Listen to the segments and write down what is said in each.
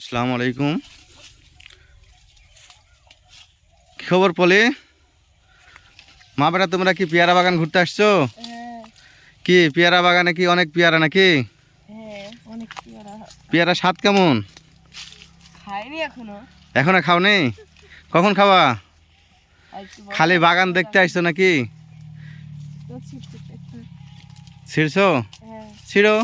আসসালামু আলাইকুম। কি খবর পলি? মা বেটা তোমরা কি পেয়ারা বাগান ঘুরতে আসছো? কি পেয়ারা বাগানে কি অনেক পেয়ারা নাকি? অনেক পেয়ারা। পেয়ারা স্বাদ কেমন? খাইনি এখনো। এখনো খাওনি? কখন খাওয়া? খালি বর্ষা বাগান দেখতে আসছো নাকি? তো ছিটছিটে একটু। ছিড়ছো? হ্যাঁ, ছিড়ো।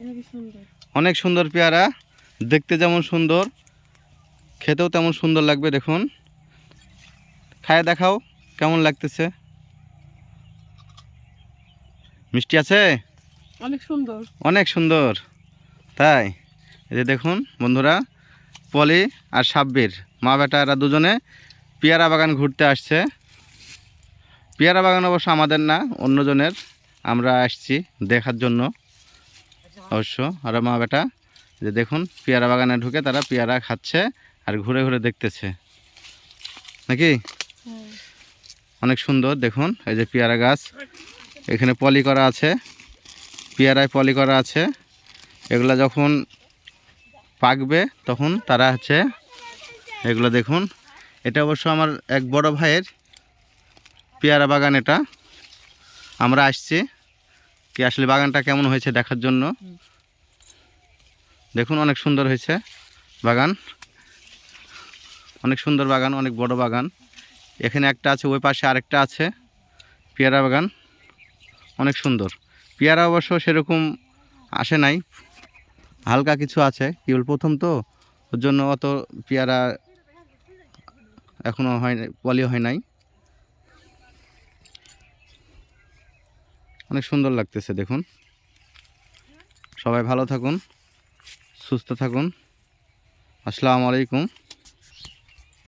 এটা কি সুন্দর। অনেক সুন্দর পেয়ারা, দেখতে যেমন সুন্দর খেতেও তেমন সুন্দর লাগবে। দেখুন, খায় দেখাও কেমন লাগতেছে। মিষ্টি আছে? অনেক সুন্দর। অনেক সুন্দর, তাই? এই যে দেখুন বন্ধুরা, পলি আর সাব্বির মা বেটা এরা দুজনে পেয়ারা বাগান ঘুরতে আসছে। পেয়ারা বাগান অবশ্য আমাদের না, অন্যজনের। আমরা আসছি দেখার জন্য অবশ্য। আর মা বেটা যে দেখুন পেয়ারা বাগানে ঢুকে তারা পেয়ারা খাচ্ছে আর ঘুরে ঘুরে দেখতেছে নাকি। অনেক সুন্দর দেখুন, এই যে পেয়ারা গাছ, এখানে পলি করা আছে, পেয়ারায় পলি করা আছে। এগুলা যখন পাকবে তখন তারা হচ্ছে এগুলো দেখুন। এটা অবশ্য আমার এক বড় ভাইয়ের পেয়ারা বাগান। এটা আমরা আসছি কি আসলে বাগানটা কেমন হয়েছে দেখার জন্য। দেখুন অনেক সুন্দর হয়েছে বাগান, অনেক সুন্দর বাগান, অনেক বড় বাগান। এখানে একটা আছে, ওই পাশে আরেকটা আছে পেয়ারা বাগান, অনেক সুন্দর। পেয়ারা অবশ্য সেরকম আসে নাই, হালকা কিছু আছে, কেবল প্রথম তো, ওর জন্য অত পেয়ারা এখনও হয় নাই, পলি হয় নাই। অনেক সুন্দর লাগতেছে দেখুন। সবাই ভালো থাকুন, সুস্থ থাকুন। আসসালামু আলাইকুম।